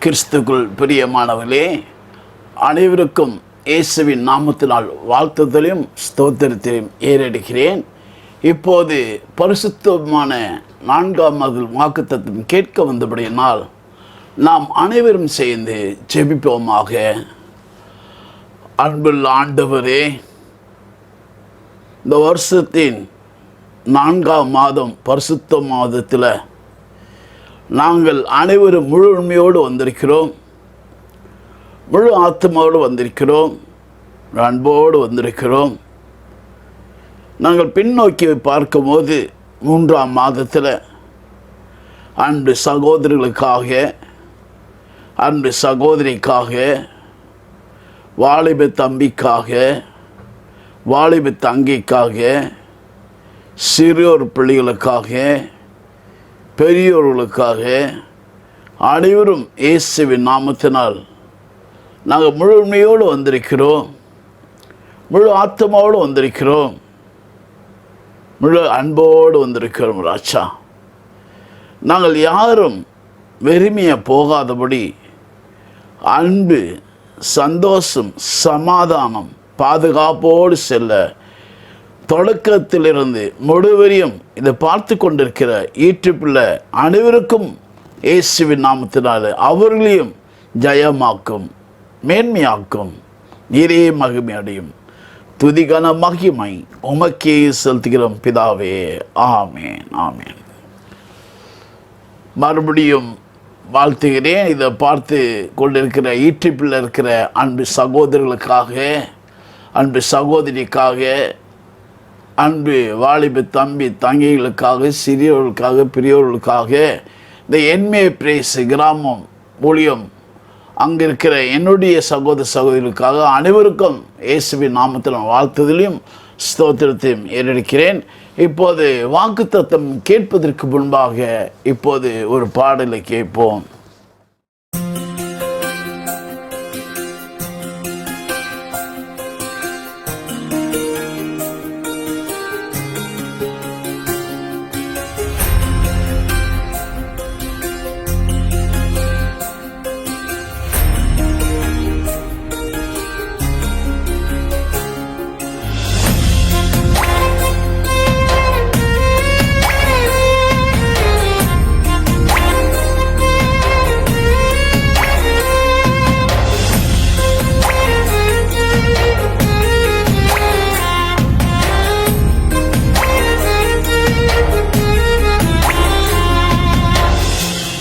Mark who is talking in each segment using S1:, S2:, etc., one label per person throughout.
S1: கிறிஸ்துக்குள் பிரியமானவர்களே, அனைவருக்கும் இயேசுவின் நாமத்தினால் வாழ்த்துதலையும் ஸ்தோத்திரத்தையும் ஏறெடுக்கிறேன். இப்போது பரிசுத்தமான 4வது வாக்குத்தத்தம் கேட்க வந்தபடியினால் நாம் அனைவரும் சேர்ந்து ஜெபிப்போமாக. அன்புள்ள ஆண்டவரே, இந்த வருஷத்தின் 4ஆம் மாதம் பரிசுத்த மாதத்தில் நாங்கள் அனைவரும் முழு உண்மையோடு வந்திருக்கிறோம், முழு ஆத்மாவோடு வந்திருக்கிறோம், அன்போடு வந்திருக்கிறோம். நாங்கள் பின்னோக்கி பார்க்கும்போது 3ஆம் மாதத்தில் அன்பு சகோதரிகளுக்காக, அன்பு சகோதரிக்காக, வாலிப தம்பிக்காக, வாலிப தங்கிக்காக, சிறியோர் பிள்ளைகளுக்காக, பெரியோர்களுக்காக அனைவரும் இயேசுவின் நாமத்தினால் நாங்கள் முழு உண்மையோடு வந்திருக்கிறோம், முழு ஆத்மாவோடு வந்திருக்கிறோம், முழு அன்போடு வந்திருக்கிறோம். ராஜா, நாங்கள் யாரும் வெறுமையாக போகாதபடி அன்பு, சந்தோஷம், சமாதானம், பாதுகாப்போடு செல்ல தொடக்கத்திலிருந்து முடிவரையும் இதை பார்த்து கொண்டிருக்கிற ஈற்றுப்பிள்ளை அனைவருக்கும் இயேசுவின் நாமத்தினால அவர்களையும் ஜெயமாக்கும், மேன்மையாக்கும், நீரே மகிமை அடையும். துதிகன மகிமை உமக்கே செலுத்துகிறோம் பிதாவே. ஆமேன், ஆமேன். மறுபடியும் வாழ்த்துகிறேன். இதை பார்த்து கொண்டிருக்கிற ஈற்றுப்பிள்ளை இருக்கிற அன்பு சகோதரர்களுக்காக, அன்பு சகோதரிக்காக, அன்பு வாலிப தம்பி தங்கைகளுக்காக, சிறியவர்களுக்காக, பெரியோர்களுக்காக, இந்த என்மே பிரேஸ் கிராமம் ஊழியம் அங்கே இருக்கிற என்னுடைய சகோதர சகோதரிகளுக்காக அனைவருக்கும் இயேசுவின் நாமத்தில் வாழ்த்துதலையும் ஸ்தோத்திரத்தையும் ஏறெடுக்கிறேன். இப்போது வாக்குத்தத்தம் கேட்பதற்கு முன்பாக இப்போது ஒரு பாடலை கேட்போம்.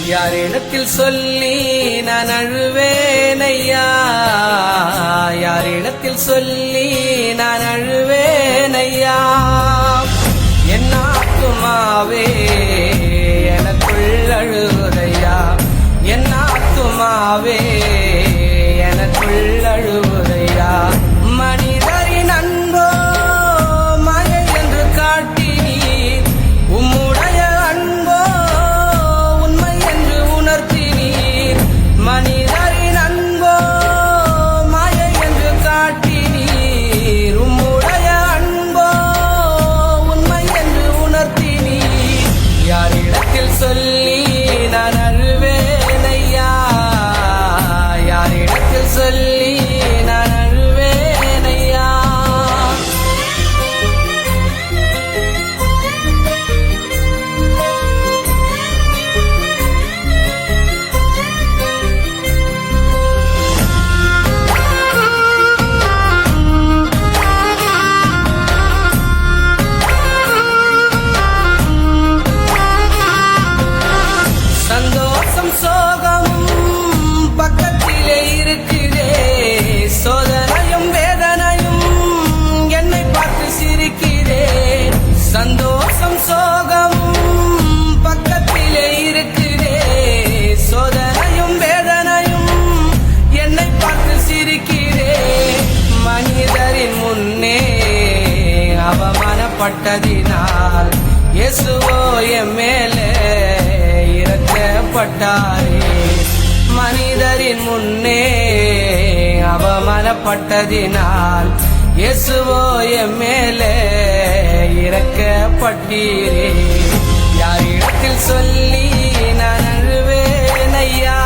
S2: யாரிடத்தில் சொல்லி நான் அழுவேனையா, யாரிடத்தில் சொல்லி நான் அழுவேனையா, என் ஆத்துமாவே எனக்குள் அழுவதையா, என் ஆத்துமாவே எனக்குள் அழுவதையா. மனிதரின் அன்போ மழை என்று காட்டினீர், உம்முடைய அன்போ உண்மை என்று உணர்த்தினீர். மனிதரின் அன்போ மழை என்று காட்டினீர், உம்முடைய அன்போ உண்மை என்று உணர்த்தினீர். யாரிடத்தில் சொல்லி நான் அழுவேனையா, யாரிடத்தில் சொல்லி நான் அழுவேனையா. சந்தோஷம் சோகமும் பக்கத்திலே இருக்குதே, சோதனையும் வேதனையும் என்னை பார்த்து சிரிக்கிறே. சந்தோஷம் சோகமும் பக்கத்திலே இருக்குதே, சோதனையும் வேதனையும் என்னை பார்த்து சிரிக்கிறே. மனிதரின் முன்னே அவமானப்பட்டதினால் இயேசுவோ என் மேலே இறக்கப்பட்டாரே. மனிதரின் முன்னே அவமானப்பட்டதினால் இயேசுவோ என் மேலே இறக்கப்பட்டீரே. யாரிடத்தில் சொல்லி நான் அழுவேனையா,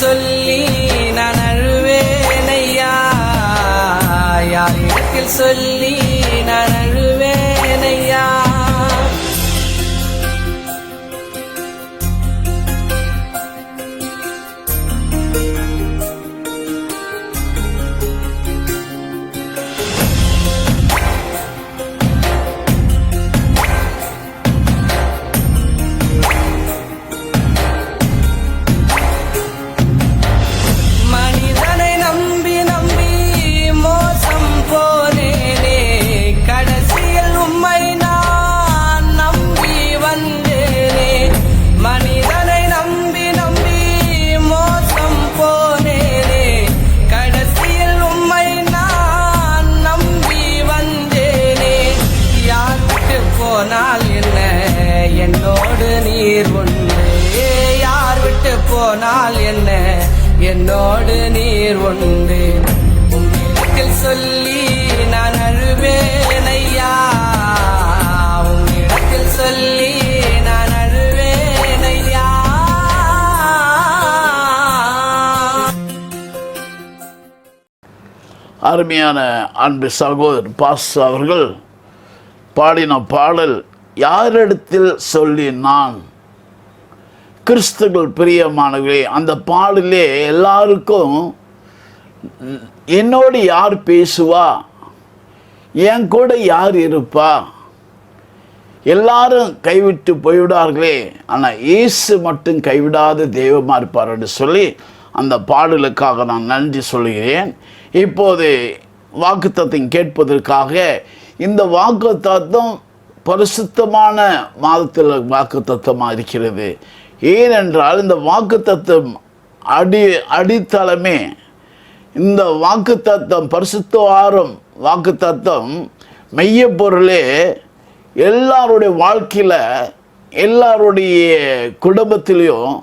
S2: சொல்லி நான் அழுவேனையா, யாரிடத்தில் சொல்லி நான் அழுவேனையா. போனால் என்ன என்னோடு நீர் உண்டு, யார் விட்டு போனால் என்ன என்னோடு நீர் உண்டு. உன்னிடத்தில் சொல்லி நான் அழுவேனையா, உன்னிடத்தில் சொல்லி நான் அழுவேனையா.
S1: அருமையான அன்பு சகோதரர் பாஸ்டர் அவர்கள் பாடின பாடல் யாரிடத்தில் சொல்லி நான். கிறிஸ்துவுக்குள் பிரியமானவர்களே, அந்த பாடலே எல்லாருக்கும் என்னோடு யார் பேசுவா, என் கூட யார் இருப்பா, எல்லாரும் கைவிட்டு போய்விடார்களே, ஆனால் இயேசு மட்டும் கைவிடாத தெய்வமாக இருப்பார் என்று சொல்லி அந்த பாடலுக்காக நான் நன்றி சொல்கிறேன். இப்போது வாக்குத்தத்தம் கேட்பதற்காக, இந்த வாக்குத்தத்தம் பரிசுத்தமான மாதத்தில் வாக்குத்தத்தமாக இருக்கிறது. ஏனென்றால் இந்த வாக்குத்தத்தம் அடித்தளமே, இந்த வாக்குத்தத்தம் பரிசுத்தவாரம் வாக்குத்தத்தம் மெய்ய பொருளே எல்லாருடைய வாழ்க்கையில் எல்லாருடைய குடும்பத்திலையும்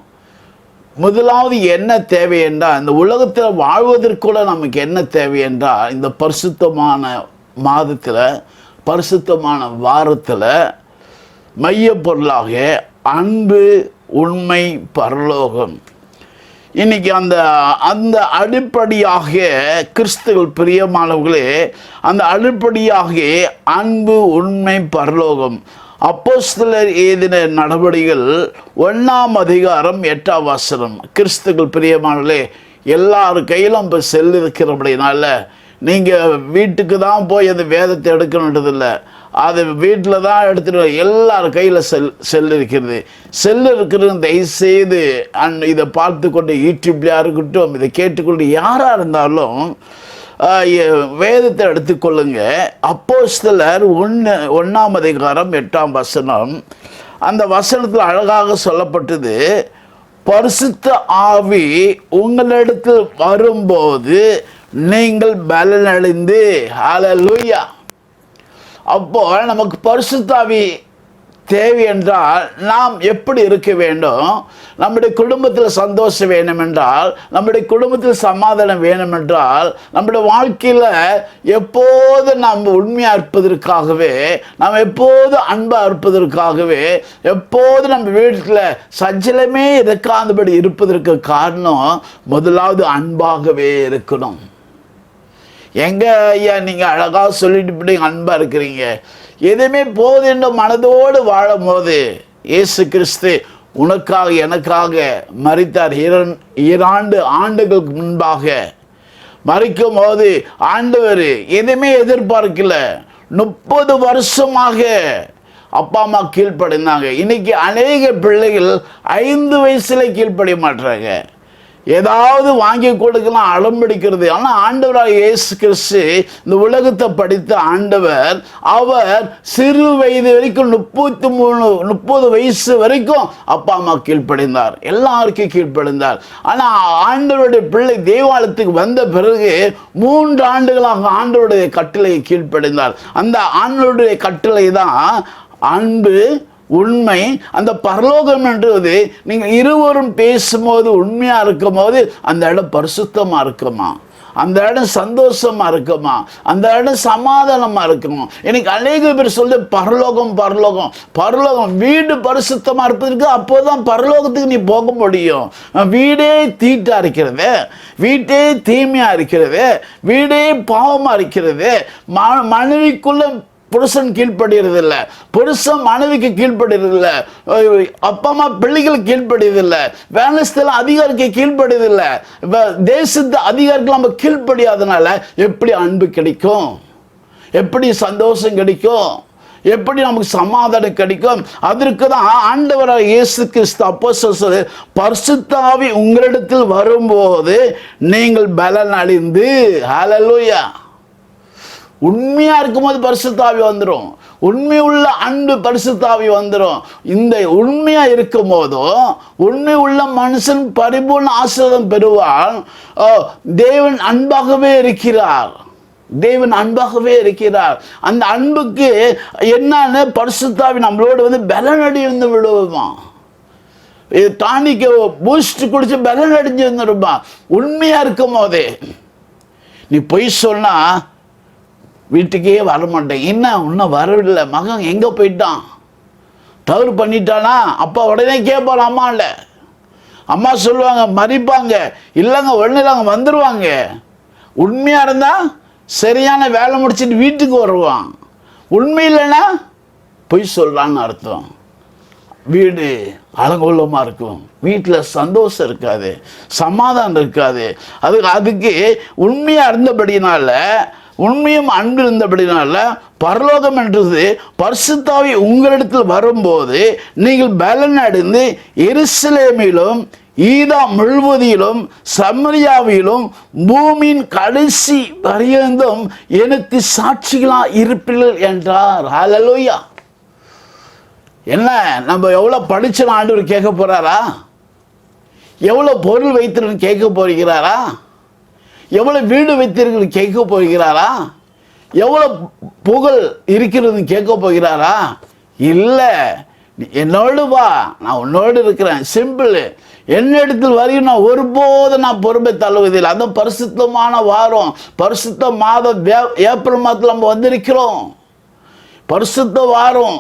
S1: முதலாவது என்ன தேவை என்றால், இந்த உலகத்தில் வாழ்வதற்குள்ள நமக்கு என்ன தேவை என்றால், இந்த பரிசுத்தமான மாதத்தில் பரிசுத்தமான வாரத்தில் மைய பொருளாக அன்பு, உண்மை, பரலோகம். இன்னைக்கு அந்த அடிப்படையாக கிறிஸ்துவுக்குள் பிரியமானவர்களே, அந்த அடிப்படையாக அன்பு, உண்மை, பரலோகம். அப்போஸ்தலர் எழுதின நடவடிக்கைகள் 1ஆம் அதிகாரம் 8ஆம் வசனம். கிறிஸ்துவுக்குள் பிரியமானவர்களே, எல்லார் கையிலும் இப்போ செல் இருக்கிறபடினால நீங்கள் வீட்டுக்கு தான் போய் அந்த வேதத்தை எடுக்கணுன்றதில்லை, அது வீட்டில் தான் எடுத்துகிட்டு எல்லார் கையில் செல் இருக்கிறது. செல் இருக்கிறது தயவுசெய்து இதை பார்த்து கொண்டு யூடியூப்லையாக இருக்கட்டும், இதை கேட்டுக்கொண்டு யாராக இருந்தாலும் வேதத்தை எடுத்துக்கொள்ளுங்க. அப்போஸ்தலர் 1ஆம் அதிகாரம் 8ஆம் வசனம். அந்த வசனத்தில் அழகாக சொல்லப்பட்டது, பரிசுத்த ஆவி உங்களிடத்தில் வரும்போது நீங்கள் பலனடைந்து. ஹல்லேலூயா. அப்போ நமக்கு பரிசுத்த ஆவி தேவை என்றால் நாம் எப்படி இருக்க வேண்டும்? நம்முடைய குடும்பத்தில் சந்தோஷம் வேணும் என்றால், நம்முடைய குடும்பத்தில் சமாதானம் வேணும் என்றால், நம்முடைய வாழ்க்கையில் எப்போது நாம் உண்மையாக இருப்பதற்காகவே, நாம் எப்போது அன்பாக இருப்பதற்காகவே, எப்போது நம்ம வீட்டில் சஞ்சலமே இருக்காதபடி இருப்பதற்கு காரணம் முதலாவது அன்பாகவே இருக்கணும். எங்க ஐயா நீங்கள் அழகாக சொல்லிட்டு இப்படி அன்பாக இருக்கிறீங்க, எதுவுமே போது என்ற மனதோடு வாழும் போது இயேசு கிறிஸ்து உனக்காக எனக்காக மரித்தார். 2 ஆண்டுகளுக்கு முன்பாக மரிக்கும் போது ஆண்டவர் எதுவுமே எதிர்பார்க்கல. 30 வருஷமாக அப்பா அம்மா கீழ்ப்படிந்தாங்க. இன்னைக்கு அநேக பிள்ளைகள் 5 வயசுல கீழ்ப்படிய மாட்டாங்க. ஏதாவது வாங்கி கொடுக்கலாம் அடம்பிடிக்கிறது. ஆனால் ஆண்டவராக இயேசு கிறிஸ்து இந்த உலகத்தை படித்த ஆண்டவர், அவர் சிறு வயது வரைக்கும் 30 வயசு வரைக்கும் அப்பா அம்மா கீழ்ப்படிந்தார், எல்லாருக்கும் கீழ்ப்படிந்தார். ஆனால் ஆண்டவருடைய பிள்ளை தேவாலயத்துக்கு வந்த பிறகு 3 ஆண்டுகளாக ஆண்டவருடைய கட்டளையை கீழ்ப்படிந்தார். அந்த ஆண்டவருடைய கட்டளை தான் அன்பு, உண்மை. அந்த பரலோகம் என்றது நீங்கள் இருவரும் பேசும்போது உண்மையாக இருக்கும் போது அந்த இடம் பரிசுத்தமாக இருக்குமா, அந்த இடம் சந்தோஷமா இருக்குமா, அந்த இடம் சமாதானமா இருக்குமா. எனக்கு அநேக பேர் சொல்லு பரலோகம் பரலோகம் பரலோகம். வீடு பரிசுத்தமா இருப்பதற்கு அப்போதான் பரலோகத்துக்கு நீ போக முடியும். வீடே தீட்டா இருக்கிறது, வீட்டே தீமையா இருக்கிறது, வீடே பாவமா இருக்கிறது. மனைவிக்குள்ள புருஷன் கீழ்ப்படுகிறது இல்லை, புருஷன் மனைவிக்கு கீழ்ப்படுகிறது இல்லை, அப்பா அம்மா பிள்ளைகளுக்கு கீழ்ப்படுகிறது இல்லை, வேலை ஸ்தல அதிகாரிக்கு கீழ்ப்படுகிறது இல்லை, தேசத்து அதிகாரிக்கு நம்ம கீழ்ப்படியாதனால எப்படி அன்பு கிடைக்கும், எப்படி சந்தோஷம் கிடைக்கும், எப்படி நமக்கு சமாதானம் கிடைக்கும்? அதற்கு தான் ஆண்டவராக இயேசு கிறிஸ்து அப்போஸ்தலர் பரிசுத்த ஆவி உங்களிடத்தில் வரும்போது நீங்கள் பலன் அடைந்து, ஹல்லேலூயா. உண்மையா இருக்கும்போது பரிசுத்த ஆவி வந்துடும், உண்மை உள்ள அன்பு பரிசுத்த ஆவி வந்துடும். இந்த உண்மையா இருக்கும் போதும் உண்மை உள்ள மனுஷன் பரிபூர்ண ஆசீர்வாதம் பெறுவான். தேவன் அன்பாகவே இருக்கிறார், தேவன் அன்பாகவே இருக்கிறார். அந்த அன்புக்கு என்னன்னு பரிசுத்த ஆவி நம்மளோடு வந்து பலன் அடைந்து விடுவோமா, டானிக்கு பூஸ்ட் குடிச்சு பலன் அடைஞ்சு வந்துடுமா. உண்மையா இருக்கும் போதே நீ பொய் சொன்னா வீட்டுக்கே வரமாட்டேன், என்ன இன்னும் வரவில்லை, மகன் எங்கே போயிட்டான், தவறு பண்ணிட்டானா, அப்பா உடனே கேட்பார் அம்மாண்ட. அம்மா சொல்லுவாங்க, மறிப்பாங்க, இல்லைங்க உடனே இல்லைங்க வந்துடுவாங்க. உண்மையாக இருந்தால் சரியான வேலை முடிச்சுட்டு வீட்டுக்கு வருவான், உண்மை இல்லைன்னா பொய் சொல்கிறான்னு அர்த்தம். வீடு அலங்கோலமாக இருக்கும், வீட்டில் சந்தோஷம் இருக்காது, சமாதானம் இருக்காது. அதுக்கு உண்மையாக இருந்தபடினால, உண்மையும் அன்பு இருந்தபடினால பரலோகம் என்றது பரிசுத்த ஆவி உங்களிடத்தில் வரும்போது நீங்கள் பலன் அடைந்து எருசலேமிலும் யூதா முழுவதிலும் சமரியாவிலும் பூமியின் கடைசி பரியந்தம் எனக்கு சாட்சிகளா இருப்பீர்கள் என்றார். ஹல்லேலூயா. என்ன நம்ம எவ்வளோ படிச்ச ஆண்டவர் கேட்க போறாரா, எவ்வளோ பொருள் வைத்திருன்னு கேட்க போகிறாரா, எவ்வளோ வீடு வைத்திருக்கிறது கேட்க போகிறாரா, எவ்வளோ புகழ் இருக்கிறது கேட்க போகிறாரா? இல்லை, என்னோடு வா, நான் உன்னோடு இருக்கிறேன், சிம்பிள். என்னிடத்தில் வரையும் நான் ஒருபோதும் நான் பொறுமை தள்ளுவதில்லை. அந்த பரிசுத்தமான வாரம், பரிசுத்த மாதம், ஏப்ரல் மாதத்தில் நம்ம வந்திருக்கிறோம். பரிசுத்த வாரம்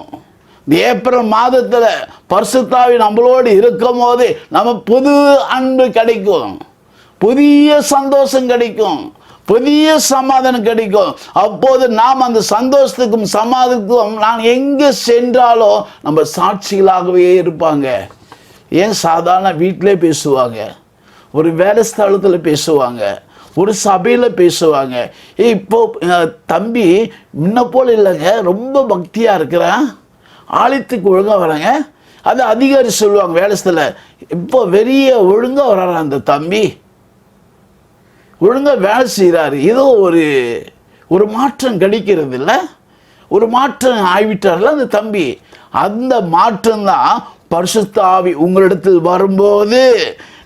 S1: ஏப்ரல் மாதத்தில் பரிசுத்த ஆவி நம்மளோடு இருக்கும் போது நம்ம புது அன்பு கிடைக்கும், புதிய சந்தோஷம் கிடைக்கும், புதிய சமாதானம் கிடைக்கும். அப்போது நாம் அந்த சந்தோஷத்துக்கும் சமாதானத்துக்கும் நான் எங்கே சென்றாலும் நம்ம சாட்சிகளாகவே இருப்பாங்க. ஏன் சாதாரண வீட்டிலே பேசுவாங்க, ஒரு வேலை ஸ்தலத்தில் பேசுவாங்க, ஒரு சபையில் பேசுவாங்க. இப்போ தம்பி முன்ன போல் இல்லைங்க, ரொம்ப பக்தியாக இருக்கிறேன், ஆலயத்துக்கு ஒழுங்காக வராங்க. அது அதிகாரி சொல்லுவாங்க வேலை ஸ்தல, இப்போ வெறிய ஒழுங்காக வர்றாரு அந்த தம்பி, ஒழுங்காக வேலை செய்கிறாரு. ஏதோ ஒரு மாற்றம் கிடைக்கிறது இல்லை, ஒரு மாற்றம் ஆகிவிட்டார்ல அந்த தம்பி. அந்த மாற்றம்தான் பரிசுத்த ஆவி உங்களிடத்தில் வரும்போது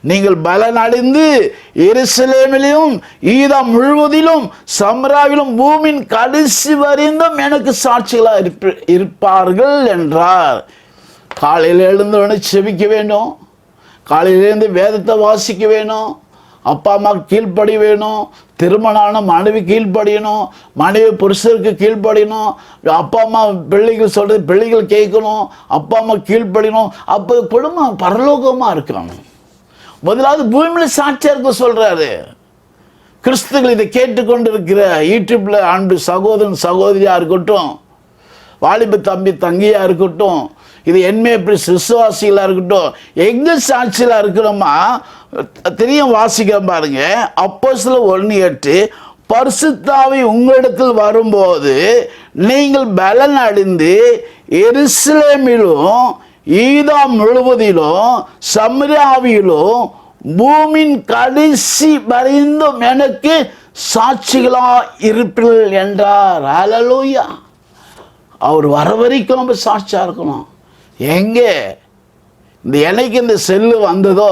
S1: நீங்கள் பலன் அடைந்து எருசலேமிலும் யூதா முழுவதிலும் சமரியாவிலும் பூமியின் கடைசி வரைந்தும் எனக்கு சாட்சிகளாக இருப்பார்கள் என்றார். காலையில் எழுந்தவனை செபிக்க வேணும், காலையிலேருந்து வேதத்தை வாசிக்க வேணும், அப்பா அம்மா கீழ்ப்படி வேணும், திருமணம் மனைவி கீழ்ப்படியணும், மனைவி புருஷருக்கு கீழ்ப்படியணும், அப்பா அம்மா பிள்ளைகள் சொல்கிறது பிள்ளைகள் கேட்கணும், அப்பா அம்மா கீழ்ப்படியணும். அப்போ குடும்பம் பரலோகமாக இருக்கணும். முதலாவது பூமியில் சாட்சியாக இருக்க சொல்கிறாரு. கிறிஸ்துகள் இதை கேட்டுக்கொண்டு இருக்கிற யூடியூப்பில் அன்பு சகோதரன் சகோதரியாக இருக்கட்டும், வாலிப தம்பி தங்கியாக இருக்கட்டும், இது என்மே விசுவாசிகளாக இருக்கட்டும், எங்கே சாட்சியாக இருக்கணுமா தெரியும். வாசிக்க பாருங்க, அப்போஸ்தலர் 1:8, பரிசுத்த ஆவி உங்களிடத்தில் வரும்போது நீங்கள் பலன் அடைந்து எருசலேமிலும் யூதா முழுவதிலும் சமரியாவிலும் பூமியின் கடைசி வரைந்தும் எனக்கு சாட்சிகளா இருப்பீர்கள் என்றார். ஹல்லேலூயா. அவர் வர வரைக்கும் நம்ம சாட்சியாக இருக்கணும். எங்கே இந்த எனக்கு இந்த செல்லு வந்ததோ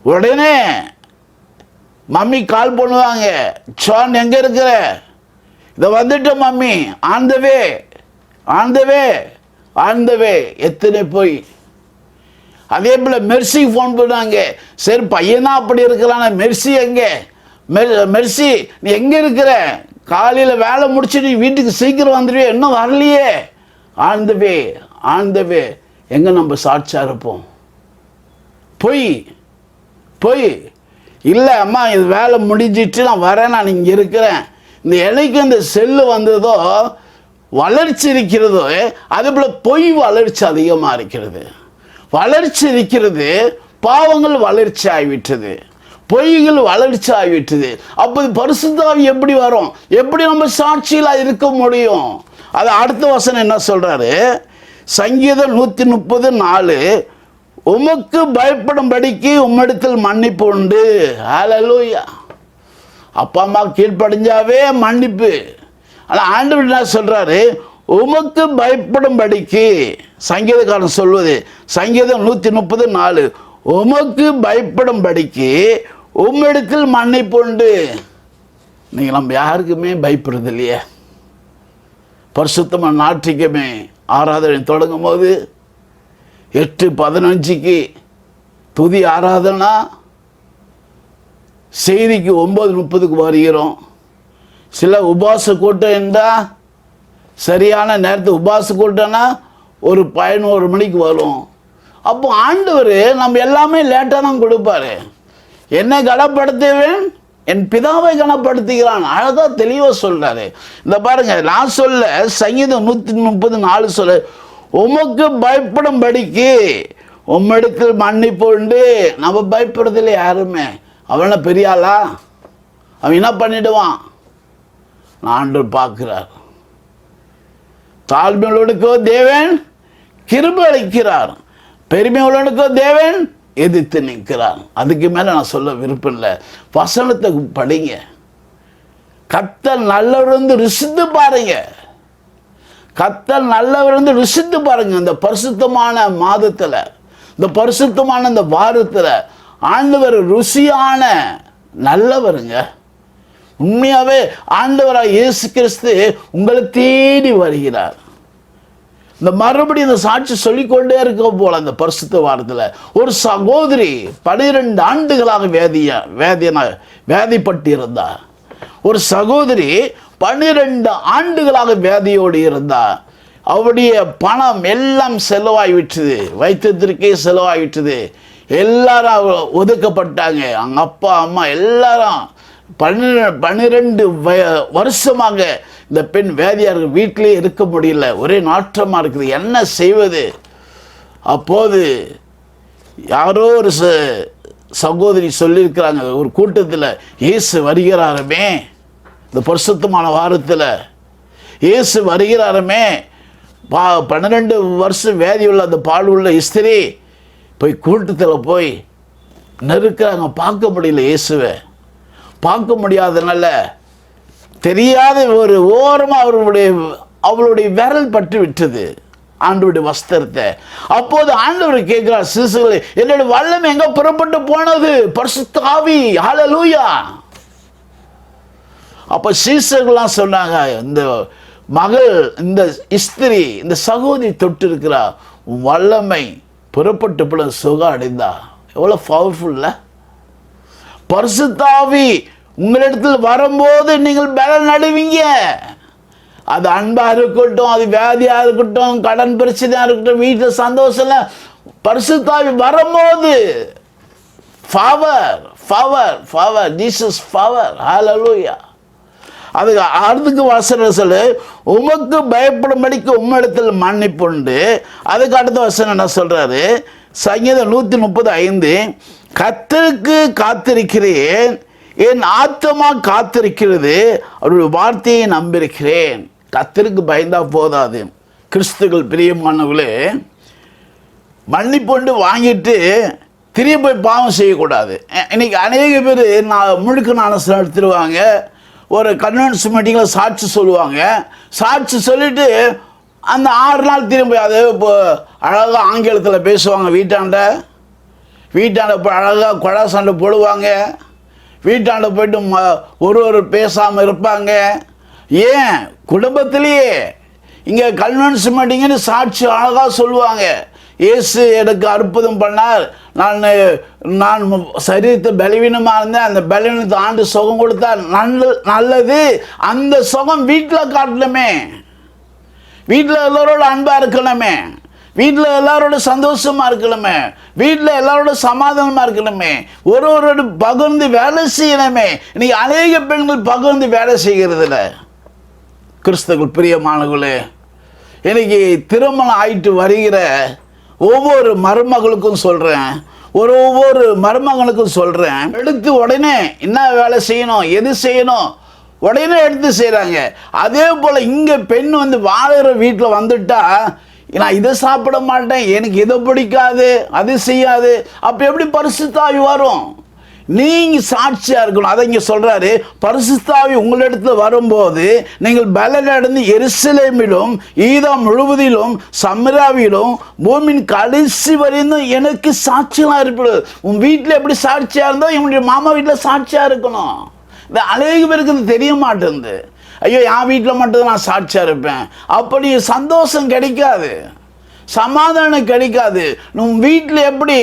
S1: உடனே மம்மி கால் பண்ணுவாங்க, ஜான் எங்கே இருக்கிற, இதை வந்துட்டோம் மம்மி, ஆண்டவே ஆண்டவே ஆண்டவே. எத்தனை போய் அதே போல் மெர்சிக்கு ஃபோன் பண்ணுவாங்க, சரி பையனா அப்படி இருக்கிறான மெர்சி எங்கே, மெர்சி நீ எங்கே இருக்கிற? காலையில் வேலை முடிச்சு நீ வீட்டுக்கு சீக்கிரம் வந்துடுவே, இன்னும் வரலையே. ஆண்டவே எங்கே நம்ம சாட்சியாக இருப்போம்? பொய் இல்லை அம்மா, இது வேலை முடிஞ்சிட்டு நான் வரேன், நான் இங்கே இருக்கிறேன். இந்த இலைக்கு இந்த செல்லு வந்ததோ வளர்ச்சி இருக்கிறதோ, அதே போல் பொய் வளர்ச்சி அதிகமாக இருக்கிறது. வளர்ச்சி இருக்கிறது, பாவங்கள் வளர்ச்சி ஆகிவிட்டது, பொய்கள் வளர்ச்சி ஆகிவிட்டது. அப்போ பரிசுத்த ஆவி எப்படி வரும்? எப்படி நம்ம சாட்சியில் இருக்க முடியும்? அது அடுத்த வசனம் என்ன சொல்றாரு? சங்கீதம் 130:4, உமக்கு பயப்படும்படிக்கு உம்மிடத்தில் மன்னிப்பு உண்டு. ஹல்லேலூயா. அப்பா அம்மா கீழ்ப்படிஞ்சாவே மன்னிப்பு. ஆனால் ஆண்டவர் என்ன சொல்றாரு? உமக்கு பயப்படும்படிக்கு. சங்கீதக்காரன் சொல்வது சங்கீதம் 130:4, உமக்கு பயப்படும்படிக்கு உம்மிடத்தில் மன்னிப்பு உண்டு. நீங்கள் நம்ம யாருக்குமே பயப்படுறது இல்லையே. பரிசுத்தமான ஞாயிற்றுக்கிழமை ஆராதனை தொடங்கும் போது 8:15 துதி ஆராதனா, செய்திக்கு 9:30 வருகிறோம். சில உபாச கூட்டம் என்றால் சரியான நேரத்து உபாச கூட்டம்னா ஒரு 11 மணிக்கு வரும். அப்போ ஆண்டவர் நம்ம எல்லாமே லேட்டாக தான் கொடுப்பாரு. என்னை கனப்படுத்துவேன், என் பிதாவை கனப்படுத்துகிறான். அழகாக தெளிவாக சொல்கிறாரு. இந்த பாருங்க, நான் சொல்ல சங்கீதம் 130:4 சொல்ல, உமக்கு பயப்படும்படிக்கு உம்மிடத்தில் மன்னிப்பு உண்டு. நம்ம பயப்படுறதில்லை யாருமே. அவனை பெரியாளா? அவன் என்ன பண்ணிடுவான்? ஆண்டவர் பார்க்கிறார். தாழ்மையுள்ளவனுக்கோ தேவன் கிருபை அளிக்கிறார், பெருமை உள்ளவனுக்கோ தேவன் எதிர்த்து நிற்கிறார். அதுக்கு மேலே நான் சொல்ல விருப்பம் இல்லை. வசனத்தை படிங்க. கர்த்தர் நல்லவர் வந்து ருசித்து பாருங்க. கர்த்தர் நல்லவர் வந்து ருசித்து பாருங்க. இந்த பரிசுத்தமான மாதத்தில், இந்த பரிசுத்தமான இந்த வாரத்தில் ஆண்டவர் ருசியான நல்லவருங்க. உண்மையாகவே ஆண்டவராக இயேசு கிறிஸ்து உங்களை தேடி வருகிறார். இந்த மறுபடியும் இந்த சாட்சி சொல்லிக்கொண்டே இருக்க போல. அந்த பரிசுத்த வாரத்தில் ஒரு சகோதரி 12 ஆண்டுகளாக வேதிப்பட்டு இருந்தார். ஒரு சகோதரி 12 ஆண்டுகளாக வேதியோடு இருந்தார். அவருடைய பணம் எல்லாம் செலவாகிவிட்டது, வைத்தியத்திற்கே செலவாகிவிட்டது. எல்லாரும் ஒதுக்கப்பட்டாங்க. அவங்க அப்பா அம்மா எல்லாரும் 12 வருஷமாக இந்த பெண் வேதியார்கள் வீட்டிலே இருக்க முடியல. ஒரே நாற்றமாக இருக்குது. என்ன செய்வது? அப்போது யாரோ ஒரு சகோதரி சொல்லியிருக்கிறாங்க ஒரு கூட்டத்தில், இயேசு வருகிறாருமே, இந்த பரிசுத்தமான வாரத்தில் இயேசு வருகிறாருமே. 12 வருஷம் வேதியுள்ள அந்த பால் உள்ள ஸ்திரீ போய் கூட்டத்தில் போய் நெருக்கிறாங்க. பார்க்க முடியல, இயேசுவை பார்க்க முடியாதனால தெரியாத ஒரு ஓரமாக அவளுடைய விரல் பட்டு விட்டது ஆண்டவருடைய வஸ்திரத்தை. அப்போது ஆண்டவர் கேட்கிறார், சிசுகளே, என்னுடைய வல்லமை எங்க புறப்பட்டு போனது? பரிசுத்த ஆவி. ஹல்லேலூயா. அப்ப சீசர்கள்லாம் சொன்னாங்க, இந்த மகள், இந்த ஸ்திரீ, இந்த சகோதரி தொட்டு இருக்கிறா, வல்லமை புறப்பட்டு போல சுகம் அடைந்தா. எவ்வளோ பவர்ஃபுல்ல! பரிசுத்த ஆவி உங்களிடத்தில் வரும்போது நீங்கள் பலன் அடைவீங்க. அது அன்பாக இருக்கட்டும், அது வியாதியாக இருக்கட்டும், கடன் பிரச்சனையாக இருக்கட்டும், வீட்டில் சந்தோஷம் இல்லை, பரிசுத்த ஆவி வரும்போது பவர் ஜீசஸ் பவர். ஹல்லேலூயா. அதுக்கு அடுத்துக்கு வசனம் சொல்லு, உமக்கு பயப்படும்படிக்கு உம்மிடத்தில் மன்னிப்பு உண்டு. அதுக்கு அடுத்த வசனம் என்ன சொல்றாரு? சங்கீதம் 135, கர்த்தருக்கு காத்திருக்கிறேன், என் ஆத்துமா காத்திருக்கிறது, அவருடைய வார்த்தையை நம்பியிருக்கிறேன். கர்த்தருக்கு பயந்தா போதாது. கிறிஸ்துக்கள் பிரியமானவர்களே, மன்னிப்பு உண்டு வாங்கிட்டு திரும்பி போய் பாவம் செய்யக்கூடாது. இன்னைக்கு அநேக பேர் முழுக்க ஞானஸ்நானம் நடத்திடுவாங்க, ஒரு கன்வென்ஸ் மீட்டிங்கில் சாட்சி சொல்லுவாங்க. சாட்சி சொல்லிவிட்டு அந்த 6 நாள் திரும்பி அது இப்போ அழகாக ஆங்கிலத்தில் பேசுவாங்க. வீட்டாண்ட போய் அழகாக கொடா சண்டை போடுவாங்க. வீட்டாண்ட போய்ட்டு ஒரு பேசாமல் இருப்பாங்க. ஏன்? குடும்பத்திலேயே இங்கே கன்வென்ஸ் மீட்டிங்னு சாட்சி அழகாக சொல்லுவாங்க. இயேசு எனக்கு அற்புதம் பண்ணார், நான் சரீரத்தை பலவீனமாக இருந்தேன், அந்த பலவீனத்தை ஆண்டு சுகம் கொடுத்தார், நல்லது. அந்த சுகம் வீட்டில் காட்டணுமே, வீட்டில் எல்லாரோட அன்பா இருக்கணுமே, வீட்டில் எல்லாரோட சந்தோஷமா இருக்கணுமே, வீட்டில் எல்லாரோட சமாதானமா இருக்கணுமே, ஒருவரோட பகிர்ந்து வேலை செய்யணுமே. இன்னைக்கு அநேக பெண்கள் பகிர்ந்து வேலை செய்கிறதுல. கிறிஸ்துவுக்குள் பிரியமானவர்களே, இன்னைக்கு திருமணம் ஆயிட்டு வருகிற ஒவ்வொரு மருமகளுக்கும் சொல்றேன், ஒவ்வொரு மருமகனுக்கும் சொல்றேன், எடுத்து உடனே என்ன வேலை செய்யணும், எது செய்யணும் உடனே எடுத்து செய்கிறாங்க. அதே போல் இங்கே பெண் வந்து வாழற வீட்டில் வந்துட்டா, நான் இதை சாப்பிட மாட்டேன், எனக்கு இதை பிடிக்காது, அது செய்யாது, அப்போ எப்படி பரிசுத்த ஆவி வரும்? நீங்கள் சாட்சியாக இருக்கணும். அதை இங்கே சொல்கிறாரு, பரிசுத்த ஆவி உங்களிடத்தில் வரும்போது நீங்கள் பலனடைந்து எருசலேமிலும் யூதா முழுவதிலும் சமரியாவிலும் பூமியின் கடைசி வரையும் எனக்கு சாட்சியாக இருப்பீர்கள். உன் வீட்டில் எப்படி சாட்சியாக இருந்தோ என்னுடைய மாமா வீட்டில் சாட்சியாக இருக்கணும். இந்த அநேக பேருக்கு இது தெரிய மாட்டேங்குது. ஐயோ, என் வீட்டில் மட்டும் நான் சாட்சியாக இருப்பேன், அப்படி சந்தோஷம் கிடைக்காது, சமாதானம் கிடைக்காது. உன் வீட்டில் எப்படி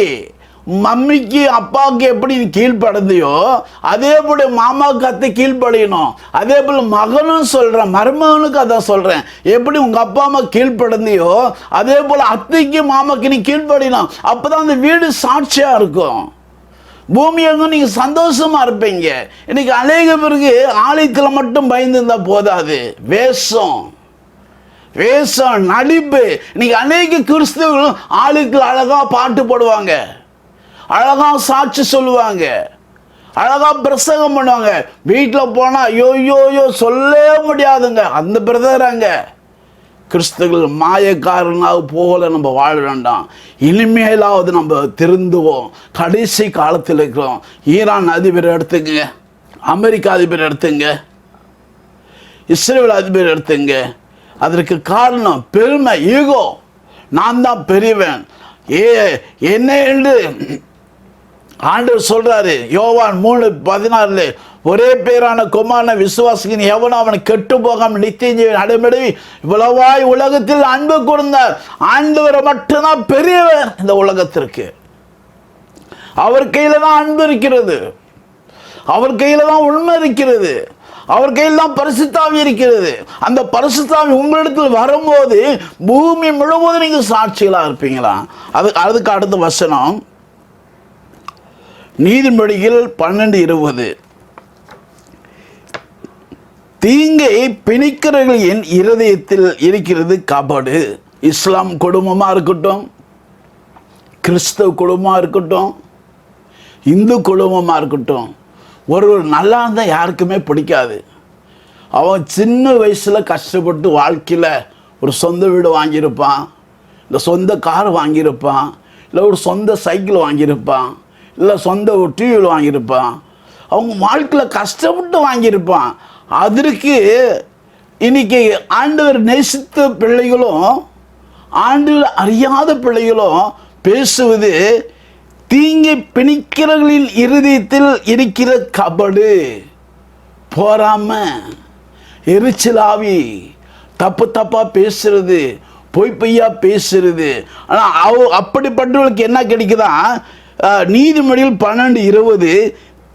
S1: மம்மிக்கு அப்பாவுக்கு எப்படி நீ கீழ்ப்படைந்தியோ அதே போல மாமாவுக்கு அத்தை கீழ்ப்படையணும். அதே போல் மகனும் சொல்கிறேன், மருமகனுக்கு அதான் சொல்கிறேன், எப்படி உங்கள் அப்பா அம்மா கீழ்ப்படைந்தியோ அதே போல் அத்தைக்கு மாமாக்கு நீ கீழ்ப்படையணும். அப்போ தான் அந்த வீடு சாட்சியாக இருக்கும். பூமியெங்கும் நீங்கள் சந்தோஷமாக இருப்பீங்க. இன்னைக்கு அநேக பேருக்கு ஆலயத்தில் மட்டும் பயந்து இருந்தால் போதாது, வேஷம் நடிப்பு. இன்னைக்கு அநேக கிறிஸ்தவர்கள் ஆலயத்தில் அழகாக பாட்டு போடுவாங்க, அழகாக சாட்சி சொல்லுவாங்க, அழகாக பிரசங்கம் பண்ணுவாங்க. வீட்டில் போனால் ஐயோ சொல்லவே முடியாதுங்க, அந்த பிரதராங்க. கிறிஸ்துகள் மாயக்காரனாக போல நம்ம வாழ வேண்டாம். இனிமேலாவது நம்ம திருந்துவோம். கடைசி காலத்தில் இருக்கிறோம். ஈரான் அதிபர் எடுத்துங்க, அமெரிக்கா அதிபர் எடுத்துங்க, இஸ்ரேல் அதிபர் எடுத்துங்க. அதற்கு காரணம் பெருமை, ஈகோ. நான் தான் பெரியவன், என்ன என்று ஆண்டவர் சொல்றாரு. யோவான் 3:16 ஒரே பேரான குமாரனை விசுவாசிக்கின் எவனும் அவனை கெட்டு போகாமல் நித்திய ஜீவன் அடைமடி இவ்வளவாய் உலகத்தில் அன்பு கூர்ந்தார். ஆண்டவரை மட்டும்தான் பெரியவர் இந்த உலகத்திற்கு. அவர் கையில தான் அன்பு இருக்கிறது, அவர் கையில தான் உண்மை இருக்கிறது, அவர் கையில் தான் பரிசுத்தாவி இருக்கிறது. அந்த பரிசுத்தாவி உங்களிடத்தில் வரும்போது பூமி முழுவதும் நீங்க சாட்சிகளா இருப்பீங்களா? அதுக்கு அடுத்த வசனம் நீதிமொழிகள் 12:20 தீங்கை பிணிக்கிறவர்களின் இருதயத்தில் இருக்கிறது கபடு. இஸ்லாம் குடும்பமாக இருக்கட்டும், கிறிஸ்தவ குடும்பமாக இருக்கட்டும், இந்து குடும்பமாக இருக்கட்டும், ஒருவர் நல்லா இருந்தால் யாருக்குமே பிடிக்காது. அவன் சின்ன வயசில் கஷ்டப்பட்டு வாழ்க்கையில் ஒரு சொந்த வீடு வாங்கியிருப்பான், இல்லை சொந்த கார் வாங்கியிருப்பான், இல்லை ஒரு சொந்த சைக்கிள் வாங்கியிருப்பான், இல்லை சொந்த ஒரு டிவியில் வாங்கியிருப்பான். அவங்க வாழ்க்கையில் கஷ்டப்பட்டு வாங்கியிருப்பான். அதற்கு இன்னைக்கு ஆண்டவர் நேசித்த பிள்ளைகளும் ஆண்டவர் அறியாத பிள்ளைகளும் பேசுவது தீங்கை பிணிக்கிறவர்களின் இருதயத்தில் இருக்கிற கபடு, போராம, எரிச்சலாவி, தப்பா பேசுறது, பொய்யா பேசுறது. ஆனால் அப்படிப்பட்டவர்களுக்கு என்ன கிடைக்குதா? நீதிமொழிகள் 12:20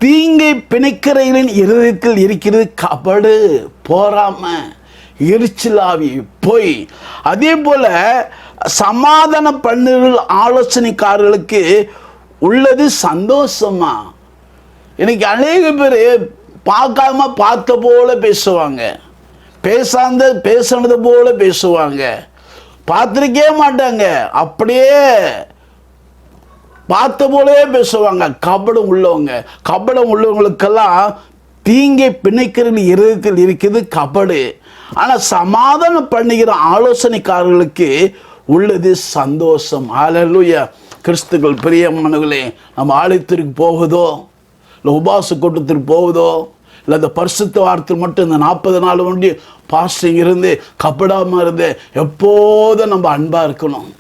S1: தீங்கை பிணைக்கிறவர்களின் இருதயத்தில் இருக்கிறது கபடு, போராம, எரிச்சலாவி, பொய். அதே போல சமாதான பண்ணுகிற ஆலோசனைக்காரர்களுக்கு உள்ளது சந்தோஷமா. இன்னைக்கு அநேக பேர் பார்க்காம பார்த்த போல பேசுவாங்க, பேசுனது போல பேசுவாங்க, பார்த்துருக்கே மாட்டாங்க, அப்படியே பார்த்த போலே பேசுவாங்க. கபடம் உள்ளவங்களுக்கெல்லாம் தீங்கை பிணைக்கிற இருதயத்தில் இருக்குது கபடு. ஆனால் சமாதானம் பண்ணுகிற ஆலோசனைக்காரர்களுக்கு உள்ளது சந்தோஷம். ஹல்லேலூயா. கிறிஸ்துக்கள் பிரியமானவர்களே, நம்ம ஆலயத்திற்கு போவதோ இல்லை உபாச கூட்டத்திற்கு போவதோ இல்லை அந்த பரிசுத்த வார்த்தை மட்டும் இந்த 40 நாள் ஒண்டி பாஸ்டிங் இருந்து கபடாமல் இருந்து எப்போதும் நம்ம அன்பாக இருக்கணும்,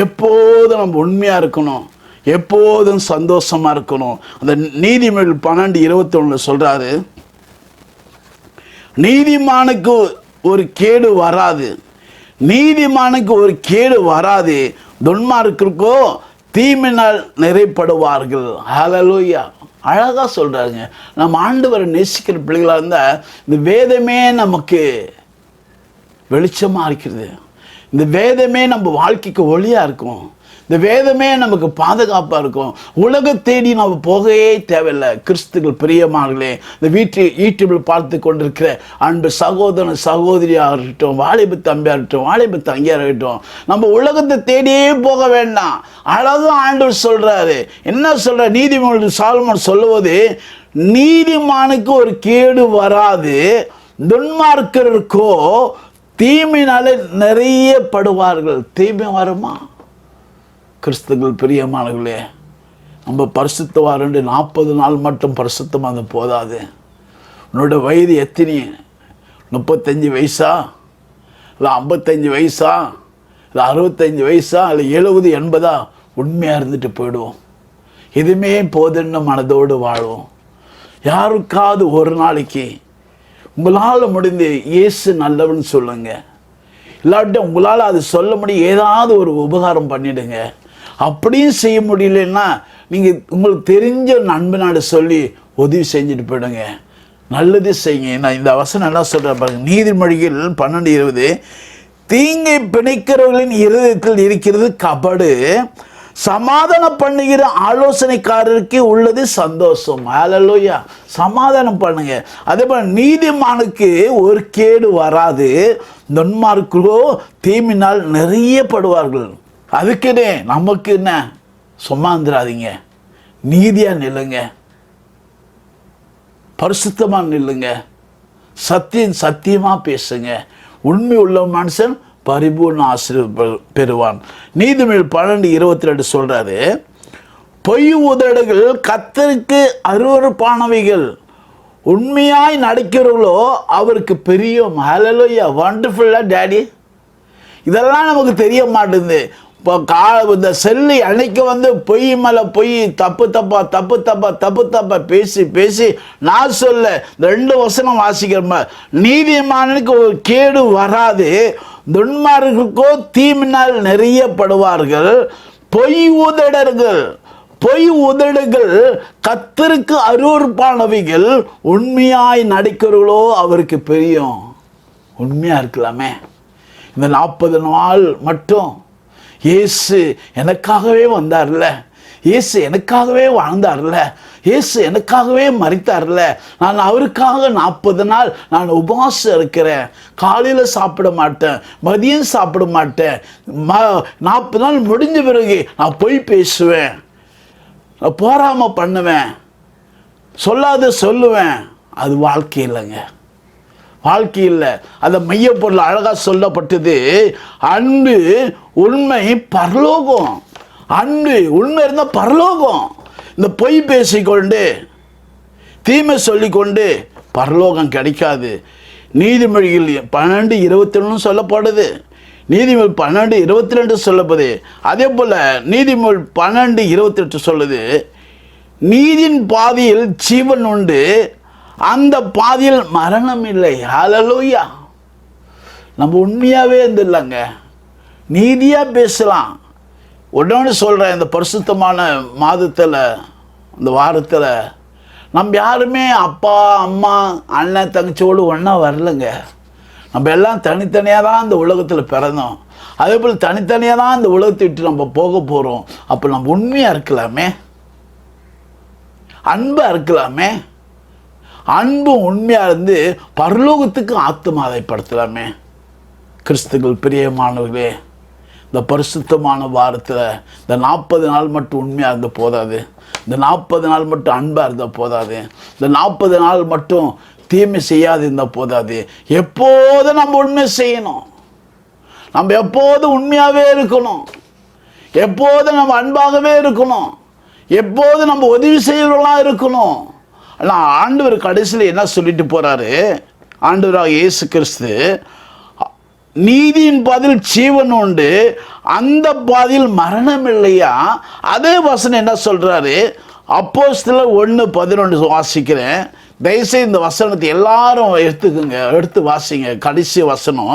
S1: எப்போதும் நம்ம உண்மையாக இருக்கணும், எப்போதும் சந்தோஷமாக இருக்கணும். அந்த நீதிமொழிகள் 12:21 சொல்கிறாரு, நீதிமானுக்கு ஒரு கேடு வராது, நீதிமானுக்கு ஒரு கேடு வராது, துன்மார்க்கருக்கோ தீமையினால் நிறைப்படுவார்கள். ஹல்லேலூயா. அழகா சொல்றாங்க. நம்ம ஆண்டவரை நேசிக்கிற பிள்ளைகளாக இருந்தால் இந்த வேதமே நமக்கு வெளிச்சமா இருக்கிறது. இந்த வேதமே நம்ம வாழ்க்கைக்கு ஒளியா இருக்கும். இந்த வேதமே நமக்கு பாதுகாப்பாக இருக்கும். உலக தேடி நம்ம போகவே தேவையில்லை. கிறிஸ்துக்கள் பிரியமானங்களே, இந்த யூடியூபில் பார்த்து கொண்டிருக்கிற அன்பு சகோதரன் சகோதரியாக இருக்கட்டும், வாலிப தம்பியாக இருக்கட்டும், வாலிப தங்கியாக இருக்கட்டும், நம்ம உலகத்தை தேடியே போக வேண்டாம். அழகாக ஆண்டவர் சொல்கிறாரு. என்ன சொல்கிற? நீதிமொழி சாலமோன் சொல்லுவது, நீதிமானுக்கு ஒரு கேடு வராது, துன்மார்க்கருக்கோ தீமையினாலே நிறைய படுவார்கள். தீமை வருமா? கிறிஸ்துக்கள் பிரியமானவர்களே, நம்ம பரிசுத்தவாரண்டு 40 நாள் மட்டும் பரிசுத்தமாக அது போதாது. உன்னோட வயது எத்தனை? 35 வயசா, இல்லை 55 வயசா, இல்லை 65 வயசா, இல்லை 70 80? உண்மையாக இருந்துட்டு போயிடுவோம். இதுவுமே போதுன்னு மனதோடு வாழ்வோம். யாருக்காவது ஒரு நாளைக்கு உங்களால் முடிந்து இயேசு நல்லவன்னு சொல்லுங்க. இல்லாட்டி உங்களால் அது சொல்ல முடியும், ஏதாவது ஒரு உபகாரம் பண்ணிடுங்க. அப்படியும் செய்ய முடியலன்னா நீங்கள் உங்களுக்கு தெரிஞ்ச நண்பனாடு சொல்லி உதவி செஞ்சுட்டு போயிடுங்க. நல்லது செய்யுங்க. நான் இந்த வசனம் என்ன சொல்கிறேன் பாருங்க. நீதிமொழிகள் 12:20, தீங்கை பிணைக்கிறவர்களின் இருதயத்தில் இருக்கிறது கபடு, சமாதானம் பண்ணுகிற ஆலோசனைக்காரருக்கு உள்ளது சந்தோஷம். ஹல்லேலூயா. சமாதானம் பண்ணுங்க. அதே போல் நீதிமானுக்கு ஒரு கேடு வராது, துன்மார்க்கரோ தீமையினால் நிறைய படுவார்கள். அதுக்குன்னே நமக்கு என்ன, சும்மாந்திராதீங்க. நீதியாக நில்லுங்க, பரிசுத்தமாக நில்லுங்க, சத்தியமாக பேசுங்க. உண்மை உள்ள மனுஷன் பரிபூர்ண ஆசீர்வாதம் பெறுவான். நீதிமொழி 12:22 சொல்றாரு, பொய் உதடுகள் கர்த்தருக்கு அருவருப்பானவைகள், உண்மையாய் நடக்கிறவர்களோ அவருக்கு பிரியம். ஹல்லேலூயா. வண்டர்ஃபுல்லா டேடி. இதெல்லாம் நமக்கு தெரிய மாட்டேங்குது. இப்போ இந்த செல்லு அன்னைக்கு பொய் மேலே பொய், தப்பு தப்பா பேசி நான் சொல்ல இந்த 2 வசனம் வாசிக்கிறோம். நீதிமானுக்கு ஒரு கேடு வராது, துன்மார்க்கருக்கோ தீமையினால் நிறைய படுவார்கள். பொய் உதடுகள் கர்த்தருக்கு அருவருப்பானவைகள், உண்மையாய் நடிக்கிறவர்களோ அவருக்கு பிரியம். உண்மையாக இருக்கலாமே. இந்த 40 நாள் மட்டும் இயேசு எனக்காகவே வந்தார்ல, இயேசு எனக்காகவே வாழ்ந்தார்ல, இயேசு எனக்காகவே மரித்தார்ல, நான் அவருக்காக 40 நாள் நான் உபவாசம் இருக்கிறேன். காலையில் சாப்பிட மாட்டேன், மதியம் சாப்பிட மாட்டேன். 40 நாள் முடிஞ்ச பிறகு நான் பொய் பேசுவேன், நான் போராமல் பண்ணுவேன், சொல்லாத சொல்லுவேன். அது வாழ்க்கை இல்லைங்க, வாழ்க்கை இல்லை. அந்த மையப்பொருள் அழகாக சொல்லப்பட்டது. அன்பு உண்மை பரலோகம். அன்பு உண்மை இருந்தால் பரலோகம். இந்த பொய் பேசிக்கொண்டு தீமை சொல்லிக்கொண்டு பரலோகம் கிடைக்காது. நீதிமொழிகள் 12:21 சொல்லப்படுது, நீதிமொழி 12:22 சொல்லப்படுது. அதே போல் நீதிமொழி 12:28 சொல்லுது, நீதியின் பாதையில் ஜீவன் உண்டு, அந்த பாதையில் மரணம் இல்லை. ஹல்லேலூயா. நம்ம உண்மையாகவே இருந்துடலாங்க, நீதியாக பேசலாம். உடனே சொல்கிறேன், இந்த பரிசுத்தமான மாதத்தில், இந்த வாரத்தில் நம்ம யாருமே அப்பா அம்மா அண்ணன் தங்கச்சியோடு ஒன்றா வரலைங்க. நம்ம எல்லாம் தனித்தனியாக தான் இந்த உலகத்தில் பிறந்தோம். அதே போல் தனித்தனியாக தான் இந்த உலகத்தை விட்டு நம்ம போக போகிறோம். அப்போ நம்ம உண்மையாக இருக்கலாமே, அன்பாக இருக்கலாமே. அன்பு உண்மையாக இருந்து பரலோகத்துக்கு ஆத்துமாதைப்படுத்தலாமே. கிறிஸ்துக்கள் பிரியமானவர்களே, இந்த பரிசுத்தமான வாரத்தில் இந்த 40 நாள் மட்டும் உண்மையாக இருந்தால் போதாது, இந்த 40 நாள் மட்டும் அன்பாக இருந்தால் போதாது, இந்த 40 நாள் மட்டும் தீமை செய்யாது இருந்தால் போதாது. எப்போதும் நம்ம உண்மை செய்யணும், நம்ம எப்போதும் உண்மையாகவே இருக்கணும், எப்போதும் நம்ம அன்பாகவே இருக்கணும், எப்போதும் நம்ம உதவி செய்கிறவர்களாக இருக்கணும். ஆனால் ஆண்டவர் கடைசியில் என்ன சொல்லிட்டு போகிறாரு? ஆண்டவராக இயேசு கிறிஸ்து, நீதியின் பாதையில் ஜீவன் உண்டு, அந்த பாதையில் மரணம் இல்லையா? அதே வசனம் என்ன சொல்கிறாரு? அப்போஸ்தலர் 1:11 வாசிக்கிறேன். தயவுசெய்து இந்த வசனத்தை எல்லாரும் எடுத்து வாசிங்க. கடைசி வசனம்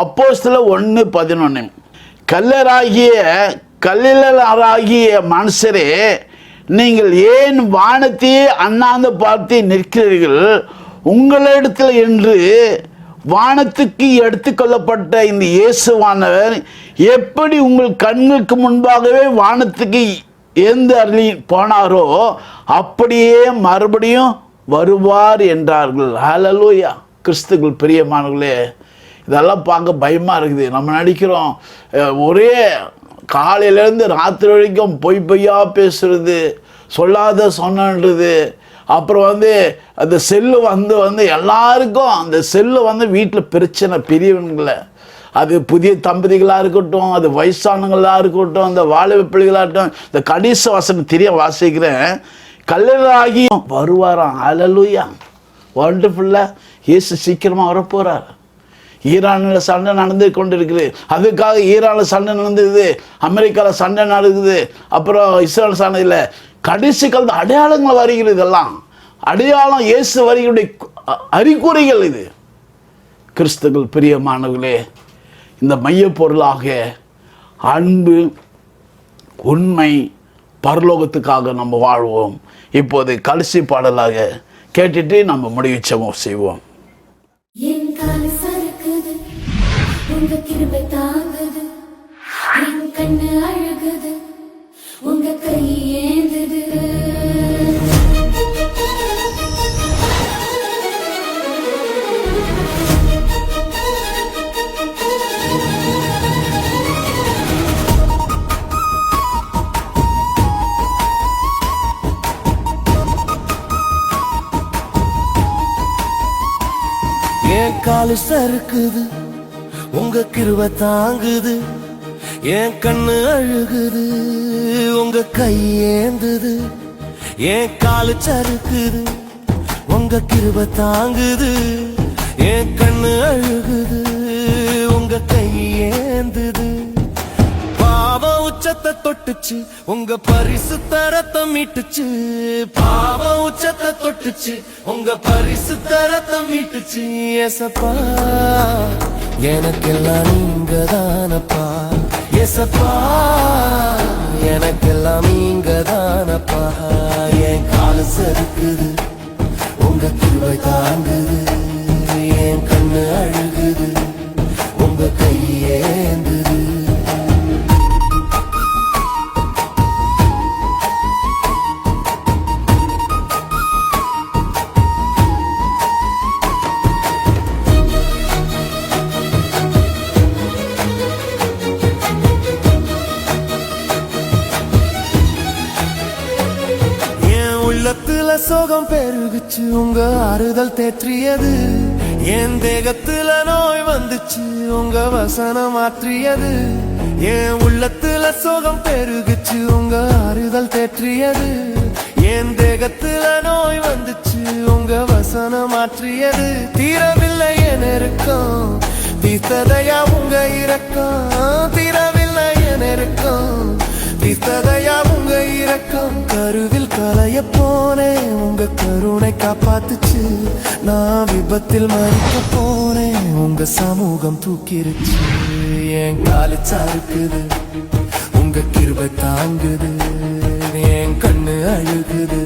S1: அப்போஸ்தலர் 1:11, கல்லிலராகிய மனுஷரே, நீங்கள் ஏன் வானத்தையே அண்ணாந்து பார்த்து நிற்கிறீர்கள்? உங்களிடத்தில் என்று வானத்துக்கு எடுத்துக்கொள்ளப்பட்ட இந்த இயேசுவானவர் எப்படி உங்கள் கண்களுக்கு முன்பாகவே வானத்துக்கு ஏந்து அருளி போனாரோ அப்படியே மறுபடியும் வருவார் என்றார்கள். ஹல்லேலூயா. கிறிஸ்துவுக்குள் பிரியமானவர்களே, இதெல்லாம் பார்க்க பயமாக இருக்குது. நம்ம நடிக்கிறோம், ஒரே காலையிலேருந்து ராத்திரி வரைக்கும் பொய்யா பேசுறது, சொல்லாத சொன்னது. அப்புறம் அந்த செல்லு வந்து எல்லாருக்கும் அந்த செல்லு வீட்டில் பிரச்சனை. பெரியவங்களை, அது புதிய தம்பதிகளாக இருக்கட்டும், அது வயசானங்களாக இருக்கட்டும், அந்த வாலிப பிள்ளைகளாக இருக்கட்டும், இந்த கடைசி வசனம் தெரிய வாசிக்கிறேன், கல்லிலாகியும் வருவாராம். ஹல்லேலூயா. வண்டர்ஃபுல்லா. இயேசு சீக்கிரமாக வரப்போகிறார். ஈரானில் சண்டை நடந்து கொண்டு இருக்குது. அதுக்காக ஈரானில் சண்டை நடந்தது, அமெரிக்காவில் சண்டை நடக்குது, அப்புறம் இஸ்ரேல் சண்டை இல்லை. கடைசி காலத்து அடையாளங்கள் வருகிறது. இதெல்லாம் அடையாளம், இயேசு வருகையுடைய அறிகுறிகள். இது கிறிஸ்துவுக்குள் பிரியமானவர்களே, இந்த மையப்பொருளாக அன்பு, உண்மை, பரலோகத்துக்காக நம்ம வாழ்வோம். இப்போது கடைசி பாடலாக கேட்டுட்டு நம்ம முடிவு செய்வோம்.
S3: என் கால சறுக்குது, உங்க கிருபை தாங்குது, என் கண்ணு அழுகுது, உங்க கை ஏந்துது.
S4: என் காலு சறுக்குது, உங்க கிருபை தாங்குது, என் கண்ணு அழுகுது, உங்க கை ஏந்துது. என் காலு சறுக்குது, உங்க கிருபை தாங்குது, என் கண்ணு அழுகுது, உங்க கை ஏந்துது. பாவ உச்சத்தை தொட்டுச்சு, உங்க பரிசுத்த ரத்தம் மீட்டுச்சு. பாவ உச்சத்தை தொட்டுச்சு, உங்க பரிசுத்த ரத்தம் மீட்டுச்சு. ஏசப்பா, எனக்கெல்லாம் நீங்க தானப்பா. ஏசப்பா, எனக்கெல்லாம் நீங்க தானப்பா. என் காலு சறுக்குது, உங்க கிருபை தாங்குது, என் கண்ணு அழுகுது, உங்க கை ஏந்துது. உள்ளத்துல சோகம் பெருகுச்சு, உங்க ஆறுதல் தேற்றியது. என் தேகத்துல நோய் வந்துச்சு, உங்க வசனம் மாற்றியது. என் உள்ளத்துல சோகம் பெருகுச்சு, உங்க ஆறுதல் தேற்றியது. என் தேகத்துல நோய் வந்துச்சு, உங்க வசனம் மாற்றியது. தீரவில்லை என் நெருக்கம், தீர்த்ததையா உங்க இரக்கம். தீரவில்லை என் நெருக்கம், தீர்த்ததையா உங்க இரக்கம். கருவில் கலைய போனேன், உங்க கருணை காப்பாத்துச்சு. நான் விபத்தில் மறிக்க போனேன், உங்க சமூகம் தூக்கிருச்சு. என் காலு சறுக்குது, உங்க கிருபை தாங்குது, என் கண்ணு அழுகுது,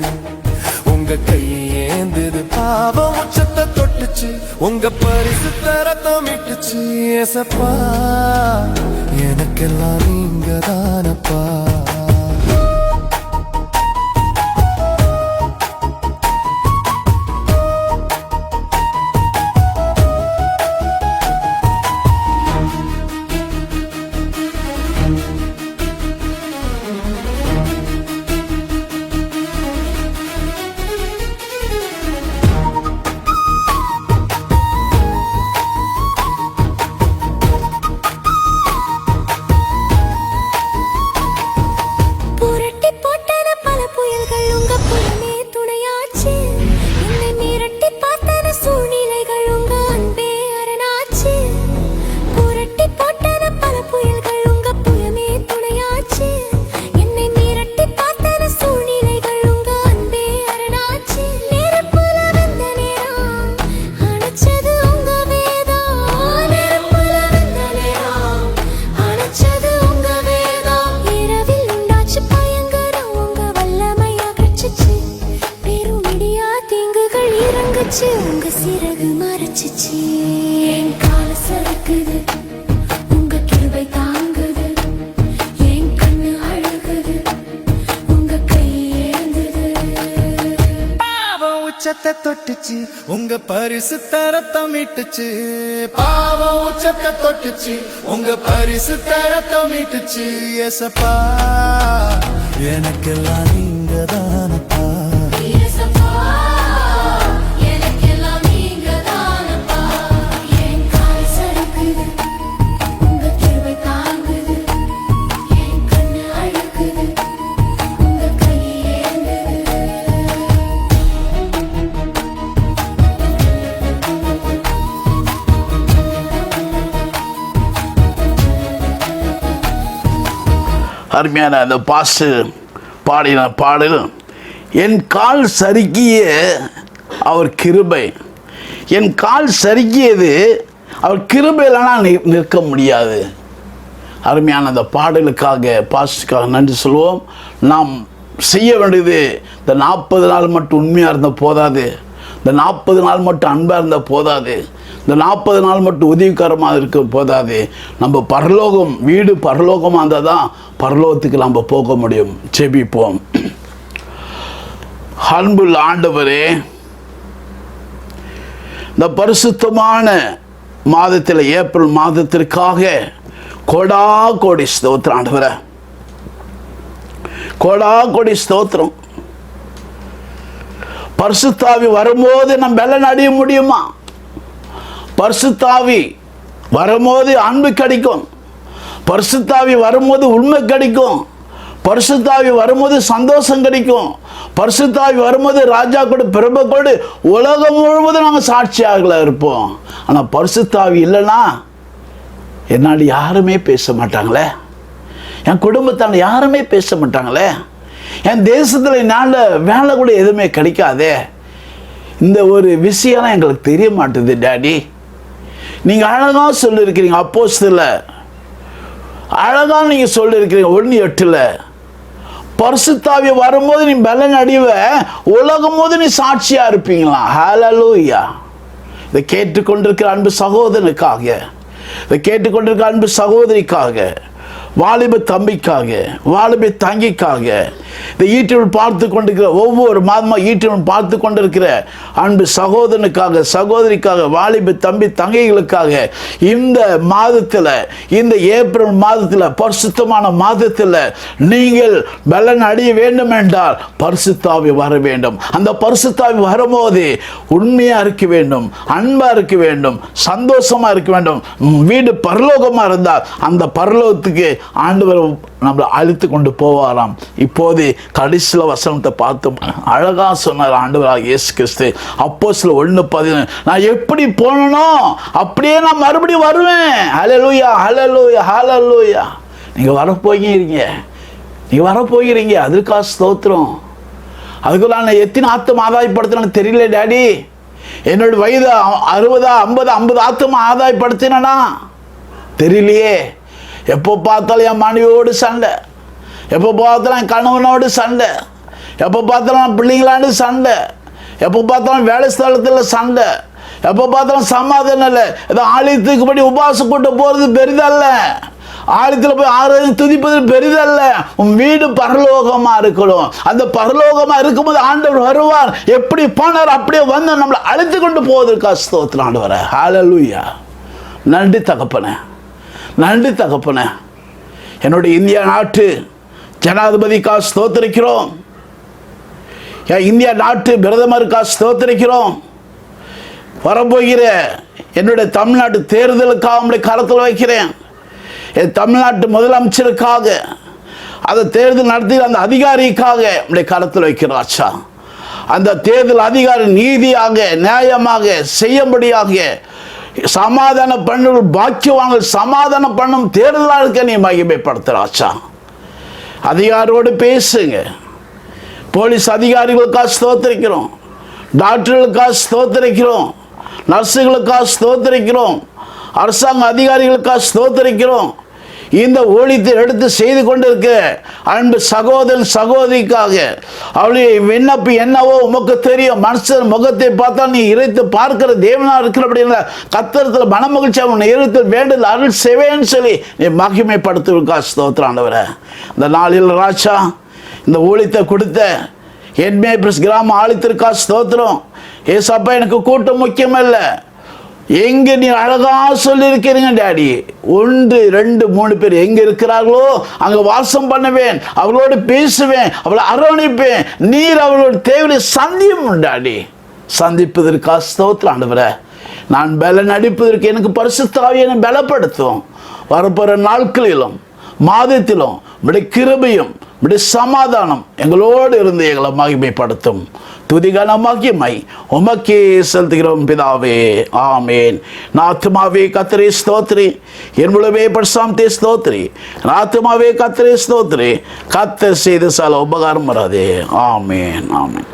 S4: உங்க கை ஏந்துது. பாவம் உச்சத்தை தொட்டுச்சு, உங்க பரிசுத்த ரத்தம் மீட்டுச்சு. ஏசப்பா, எனக்கெல்லாம் நீங்க தானப்பா.
S3: அடிச்சு உங்க சிறகு மறைச்சிச்சு என் கால சறுக்குது உங்க கிருபை தாங்குது என் கண்ணு அழுகுது உங்க கை ஏந்துது
S4: பாவம் உச்சத்தை தொட்டுச்சு உங்க பரிசு தரத்தை மீட்டுச்சு பாவம் உச்சத்தை தொட்டுச்சு உங்க பரிசு தரத்தை மீட்டுச்சு ஏசப்பா எனக்கெல்லாம் நீங்க தானப்பா
S3: இயேசப்பா எனக்கெல்லாம் நீங்க தானப்பா என் கால சறுக்குது உங்க கிருபை தாங்குது என் கண்ணு அழுகுது உங்க கை ஏந்துது
S1: அருமையான அந்த பாசு பாடின பாடல், என் கால் சறுக்கிய அவர் கிருபை, என் கால் சறுக்கியது அவர் கிருபையிலாம் நிற்க முடியாது. அருமையான அந்த பாடலுக்காக பாஸ்டுக்காக நன்றி சொல்வோம். நாம் செய்ய வேண்டியது இந்த 40 நாள் மட்டும் உண்மையாக இருந்தால் போதாது, இந்த 40 நாள் மட்டும் அன்பாக இருந்தால் போதாது, இந்த 40 நாள் மட்டும் உதவிகரமாக இருக்க போதாது. நம்ம பரலோகம் வீடு பரலோகமாக இருந்தால் தான் பரலோகத்துக்கு நம்ம போக முடியும். ஜெபிப்போம். அன்புள்ள ஆண்டவரே, இந்த பரிசுத்தமான மாதத்தில் ஏப்ரல் மாதத்திற்காக கோடா கோடி ஸ்தோத்திரம் ஆண்டவரே, கோடா கோடி ஸ்தோத்திரம். பரிசுத்தாவி வரும்போது நம்ம பலன் அடைய முடியுமா? பரிசுத்தாவி வரும்போது அன்பு கிடைக்கும், பரிசுத்தாவி வரும்போது உண்மை கிடைக்கும், பரிசுத்தாவி வரும்போது சந்தோஷம் கிடைக்கும், பரிசுத்தாவி வரும்போது ராஜா கூட பிரபு கூட உலகம் முழுவதும் நாங்கள் சாட்சியாக இருப்போம். ஆனால் பரிசுத்தாவி இல்லைன்னா என்னால் யாருமே பேச மாட்டாங்களே, என் குடும்பத்தால் யாருமே பேச மாட்டாங்களே, என் தேசத்தில் என்னால் வேலை கூட எதுவுமே கிடைக்காதே. இந்த ஒரு விஷயம்லாம் எங்களுக்கு தெரிய மாட்டுது டாடி. நீங்கள் அழகாக சொல்லியிருக்கிறீங்க, அப்போஸ்தலர் அழகாக நீங்கள் சொல்லியிருக்கிறீங்க 1:8 பரிசுத்தாவி வரும்போது நீ பலன் அடைவ, உலகம் போது நீ சாட்சியாக இருப்பீங்களா? ஹல்லேலூயா. இதை கேட்டுக்கொண்டிருக்கிற அன்பு சகோதரனுக்காக, இதை கேட்டுக்கொண்டிருக்கிற அன்பு சகோதரிக்காக, வாலிப தம்பிக்காக, வாலிப தங்கிக்காக, இந்த யூடியூப் பார்த்து கொண்டிருக்கிற ஒவ்வொரு மாதமாக யூடியூப் பார்த்து கொண்டிருக்கிற அன்பு சகோதரனுக்காக, சகோதரிக்காக, வாலிப தம்பி தங்கைகளுக்காக இந்த மாதத்தில், இந்த ஏப்ரல் மாதத்தில், பரிசுத்தமான மாதத்தில் நீங்கள் பலன் அடைய வேண்டும் என்றால் பரிசுத்தாவி வர வேண்டும். அந்த பரிசுத்தாவி வரும்போது உண்மையாக இருக்க வேண்டும், அன்பாக இருக்க வேண்டும், சந்தோஷமாக இருக்க வேண்டும். வீடு பரலோகமாக இருந்தால் அந்த பரலோகத்துக்கு ஆண்டவர் நம்மளை அழைத்து கொண்டு போவாராம். இப்போது கடைசியில் வசனத்தை பார்த்தோம், அழகா சொன்னார் ஆண்டவராக இயேசு கிறிஸ்து. அப்போஸ்தலர் 1:11 நான் எப்படி போனனோ அப்படியே நான் மறுபடியும் வருவேன். ஹல்லேலூயா, ஹல்லேலூயா, ஹல்லேலூயா. நீங்கள் வரப்போகிறீங்க, நீங்கள் வரப்போகிறீங்க, அதற்காக ஸ்தோத்திரம். அதுக்குள்ள நான் எத்தனை ஆத்தம் ஆதாயப்படுத்தினு தெரியல டாடி. என்னோட வயது 60, 50 ஆத்தம் ஆதாயப்படுத்தினா தெரியலையே. எப்போ பார்த்தாலும் என் மனைவியோடு சண்டை, எப்போ பார்த்தாலும் என் கணவனோடு சண்டை, எப்போ பார்த்தாலும் பிள்ளைங்களாண்டு சண்டை, எப்போ பார்த்தாலும் வேலை ஸ்தலத்தில் சண்டை, எப்போ பார்த்தாலும் சமாதானம் இல்லை. ஏதோ ஆலயத்துக்கு படி உபவாசம் கூட்ட போகிறது பெரிதல்ல, ஆலயத்தில் போய் ஆராதனை துதிப்பது பெரிதல்ல. உன் வீடு பரலோகமாக இருக்கணும். அந்த பரலோகமாக இருக்கும்போது ஆண்டவர் வருவார். எப்படி போனார் அப்படியே வந்து நம்மளை அழைத்து கொண்டு போவதற்காக ஸ்தோத்திரம் ஆண்டவரே. ஹல்லேலூயா. நன்றி தகப்பனே, நன்றி தகப்பனே. என்னுடைய இந்தியா நாட்டு ஜனாதிபதிக்காக ஸ்தோத்திரிக்கிறோம், இந்தியா நாட்டு பிரதமருக்காக ஸ்தோத்திரிக்கிறோம். வரப்போகிற என்னுடைய தமிழ்நாட்டு தேர்தலுக்காக உங்களுடைய கருத்தில் வைக்கிறேன். என் தமிழ்நாட்டு முதலமைச்சருக்காக, அந்த தேர்தல் நடத்துகிற அந்த அதிகாரிக்காக உங்களுடைய கருத்தில் வைக்கிறோம். ஆச்சா, அந்த தேர்தல் அதிகாரி நீதியாக நியாயமாக செய்யும்படியாக சமாதான பண்ணும் பாக்கியவான்கள் சமாதானம் பண்ணும் தேர்தலாளுக்கு நீ மகிமைப்படுத்துறாச்சா. அதிகாரியோடு பேசுங்க. போலீஸ் அதிகாரிகளுக்காக ஸ்தோத்திரிக்கிறோம், டாக்டர்களுக்காக ஸ்தோத்திரிக்கிறோம், நர்ஸுகளுக்காக ஸ்தோத்திரிக்கிறோம், அரசாங்க அதிகாரிகளுக்காக ஸ்தோத்திரிக்கிறோம். இந்த ஊழியத்தை எடுத்து செய்து கொண்டிருக்க அன்பு சகோதரன் சகோதரிக்காக அவளுடைய விண்ணப்பு என்னவோ உமக்கு தெரியும். மனுஷன் முகத்தை பார்த்தால் நீ இறைத்து பார்க்கிற தேவனா இருக்கிறபடியா கர்த்தரத்தில் மனமகிழ்ச்சி அவன் இறைத்தில் வேண்டுதல் அருள் செய்வேன்னு சொல்லி நீ மகிமைப்படுத்துவதற்கா ஸ்தோத்திரம் ஆண்டவரே. இந்த நாளில் ராஜா இந்த ஊழியத்தை கொடுத்த என்மேபிரஸ் கிராம ஆலயத்திற்கா ஸ்தோத்திரம். ஏசப்பா எனக்கு கூட்டம் முக்கியம் இல்ல, எங்க நீ அழகா சொல்லியிருக்கிறீங்க டாடி. 1 2 3 பேர் எங்க இருக்கிறார்களோ அங்க வாசம் பண்ணுவேன், அவளோடு பேசுவேன், அவளை அரவணைப்பேன். நீர் அவளோட தேவையை சந்தியும் டாடி. சந்திப்பதற்கா ஸ்தோத்திரம் ஆண்டவரே. நான் பலன் அடிப்பதற்கு எனக்கு பரிசுத்த ஆவியை பலப்படுத்தும். வரப்போற நாட்களிலும் மாதத்திலும் உம்முடைய கிருபையும் உம்முடைய சமாதானம் எங்களோடு இருந்து எங்களை மகிமைப்படுத்தும். துதிகனமாகியமை உமக்கே செலுத்துகிறோம் பிதாவே, ஆமேன். ஆத்துமாவே கர்த்தரை ஸ்தோத்திரி, என் முழுவே பரிசுத்தே ஸ்தோத்திரி. ஆத்துமாவே கர்த்தரை ஸ்தோத்திரி, கர்த்தர் செய்த சகல உபகாரம் வராதே. ஆமேன், ஆமேன்.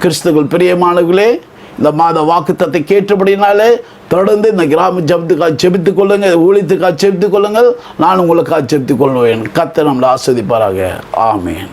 S1: கிறிஸ்துவுக்குள் பிரியமானவர்களே, இந்த மாத வாக்குத்தத்தை கேட்டபடினாலே தொடர்ந்து இந்த கிராம ஜெபத்துக்காக ஜெபித்துக் கொள்ளுங்கள், ஊழியத்துக்காக ஜெபித்துக் கொள்ளுங்கள். நான் உங்களுக்காக ஜெபித்துக் கொள்வேன். கர்த்தர் நம்மளை ஆசீர்வதிப்பாராக. ஆமேன்.